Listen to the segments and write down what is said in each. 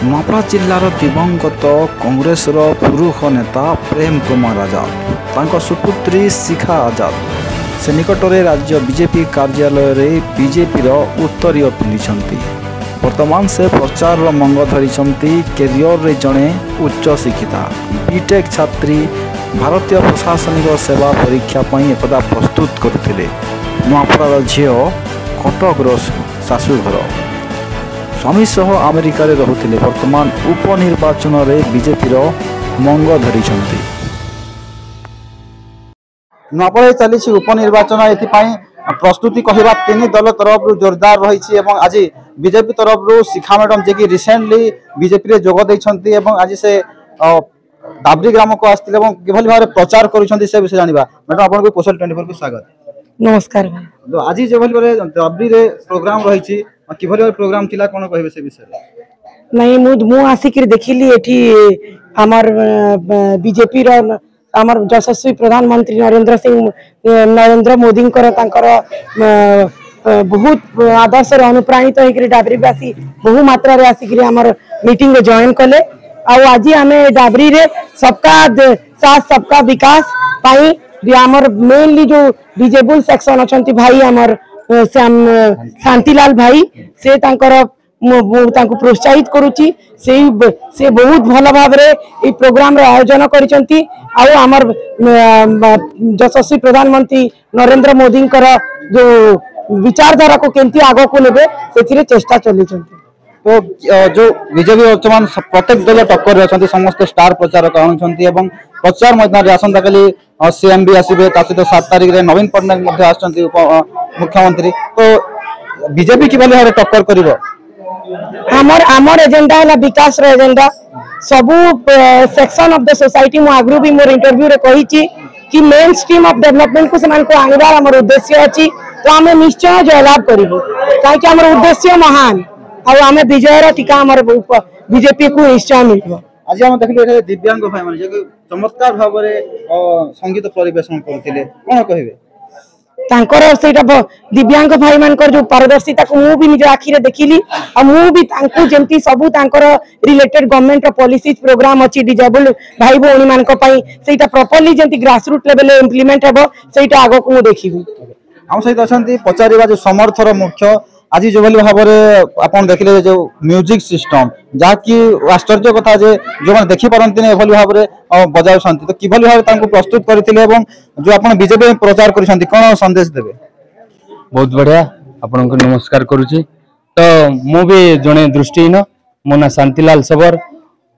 नूआपड़ा जिलार दिवंगत कांग्रेस पुरुष नेता प्रेम कुमार आजाद तांको सुपुत्री शिखा आजाद से निकटरे राज्य बीजेपी कार्यालय रे बीजेपी उत्तरीय पिंधि वर्तमान से प्रचार मंग धरी कैरियर रे जड़े उच्च शिक्षिता बीटेक छात्री भारतीय प्रशासनिक सेवा परीक्षा एकदा प्रस्तुत करथिले। नूआपड़ार झील कटकर शाशुघर स्वामी सह अमेरिका रुले वर्तमान उपनिर्वाचन रे बीजेपी मंग धरी। नूआपड़ा चली उपनिर्वाचन एथपाई प्रस्तुति कहवा तीन दल तरफ जोरदार रही आज बीजेपी तरफ शिखा मैडम जे कि रिसेंटली बीजेपी रे जोग देइछंती आज से दाबरी ग्राम को आस्थिले किभली भाव प्रचार करूछंती से विषय जानिबा। मैडम आपन को कोशल 24 को स्वागत। नमस्कार भाई। तो आज जे भली भाव दाबरी रे प्रोग्राम रही किभली भाव प्रोग्राम थिला कोन कहबे से विषय नहीं मु आसिक देखिली एठी हमर बीजेपी रो आमर यशस्वी प्रधानमंत्री नरेंद्र मोदी बहुत आदर्श अनुप्राणित होकर डाबरीवासी बहु मात्रा रे आसिक मीटिंग जॉइन कले। आज आम डाबरी रे सबका साथ सबका विकास पाई आमर मेनली जो डिजेबल सेक्शन अच्छा भाई आमर शांतिलाल भाई से प्रोत्साहित करुच्ची से बहुत भल भाव रे प्रोग्राम आयोजन करिसेंती। आमर यशस्वी प्रधानमंत्री नरेंद्र मोदी जो विचारधारा को केंती आगो को लेबे से चेष्टा चली। तो जो बीजेपी वर्तमान प्रत्येक दल टक्कर अच्छा समस्त स्टार प्रचारक आणुंट प्रचार मैदान आसंता काली सीएम भी आसबे 7 तारिख रे नवीन पट्टनायक आसचंती मुख्यमंत्री। तो बीजेपी कि भाव टक्कर करिवो आमर एजेंडा है विकास रो एजेंडा सबू सेक्शन ऑफ द सोसाइटी मु आगु भी मोर इंटरव्यू रे कही कि मेन स्ट्रीम ऑफ डेवलपमेंट को समान को आनिबार हमर उद्देश्य अछि। तो आमे निश्चय जयलाभ करिवो काहे कि हमर उद्देश्य महान और आमे विजयर टीका हमर बीजेपी को निश्चय मिलबो। आज हम देखली एठे दिव्यांग भाई माने जे चमत्कार भाव रे संगीत परिवेशन करथिले कोन कहिबे तांकर सेटा दिव्यांग भाई मानकर जो पारदर्शिता को मु भी निज आखि रे देखिली और मु भी तांको जेंती सबु तांकर रिलेटेड गवर्नमेंट पॉलिसीज प्रोग्राम अछि डिजेबल भाई भौणी मानक पई सेटा प्रॉपर्ली जेंती ग्रास रूट लेवल रे इंप्लीमेंट हेबो सेटा आगो को देखिबी। हम सहित अछंती पचारिबा जो समर्थर मुख्य आज जो भली भाव आपन देखिले जो म्यूजिक सिस्टम जाकि आश्चर्य कथा जे जो माने देखि परंती ने भली भाव रे बजाउ संती तो कि भली भाव तांको प्रस्तुत करथिले एवं जो आपन बीजेपी में प्रचार करिसंती कोन संदेश देबे। बहुत बढ़िया आपन को नमस्कार करूची। तो मु भी जने दृष्टिहीन मो ना शांतिलाल सबर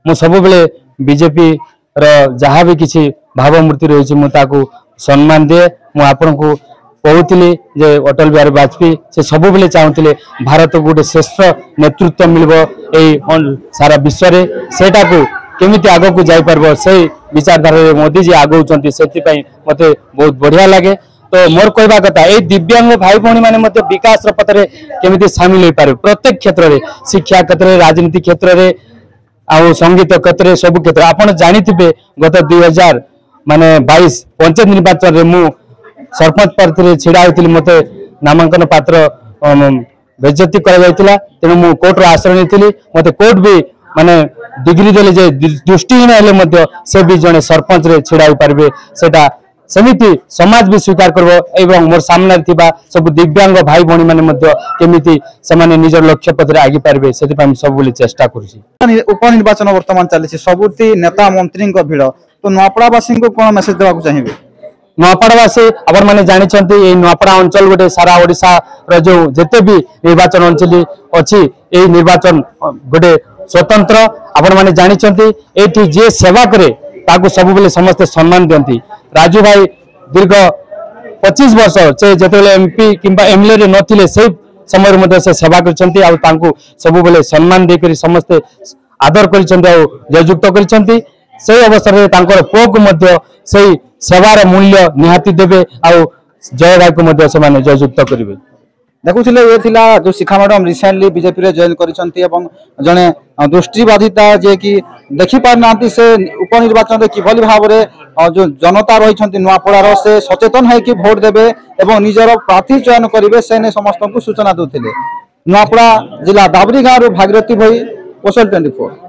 मु सब बेले बीजेपी रो जहा भी किछि भावमूर्ति रहिछि मु ताकू सम्मान दे। मु आपन को कहूली जे अटल बिहारी वाजपेयी से सबु बेले चाहूले भारत को गोटे श्रेष्ठ नेतृत्व मिलबो सारा विश्व रे सेटा को केमिति आगो को जाई परबो से विचारधारा रे मोदी जी आगौचंती सेति मते बहुत बढ़िया लगे। तो मोर कहबा कथा ए दिव्यांग भाई भौणी माने मते विकास र पथ रे केमिति शामिल होई पारे प्रत्येक क्षेत्र रे शिक्षा क्षेत्र रे राजनीति क्षेत्र रे आ संगीत क्षेत्र रे सब क्षेत्र आपण जानिथिबे गत 2000 माने 22 पंचायत निर्वाचन रे मु सरपंच प्रार्थी छिड़ा होती मत नामांकन पात्र बेज्जती करा तेणु मु कोर्ट आश्रय नहीं मत कोर्ट भी माने डिग्री देले जे दृष्टिहीन हेले से भी जड़े सरपंच रे छिड़ा पारे सेटा सेमिति समाज भी स्वीकार करबो एवं मोर सामने थिबा सब दिव्यांग भाई भौणी माने केमिति समाने निजर लक्ष्य पथरे आगे पारबे सेति पय सब बोली चेष्टा करूची। उपनिर्वाचन वर्तमान चली सबुति नेता मंत्री भीड़ तो नूआपड़ावासी को कोन मेसेज देबाक चाहिए। नूआपड़ावासी आपण माने जानिछंती ए नूआपड़ा अंचल गोटे सारा ओडिसा रो जो जेते भी निर्वाचन अंचल अछि ए निर्वाचन गोटे स्वतंत्र आपण माने जानिछंती एठी जे सेवा करे ताकू सब बेले समस्त सम्मान दियंती। राजू भाई दीर्घ 25 वर्ष से जेतेले एमपी किंबा एमएलए रे नथिले से समय मध्ये से सेवा करछंती आ तांकू सब बेले सम्मान दे करी समस्त आदर करछंती आ जययुक्त करछंती। से अवसर रे तांकर पोक मध्ये सेही सेवार मूल्य निहाती देबे आ जय भाई को मध्ये से माने जययुक्त करिवे। देखुथिले ये थिला जो शिखा मैडम रिसेंटली बीजेपी रे जॉइन करिसंती एवं जने दृष्टिबाधिता जे कि देखि पार नांती से उपनिर्वाचन रे किभली भाव रे जो जनता रहिसंती नूआपड़ार से सचेतन है कि वोट देबे एवं निजर प्रार्थी चयन करिवे से ने समस्त को सूचना दोथिले। नूआपड़ा जिला दाबरी गाँव भागीरथी भाई पोसल 24।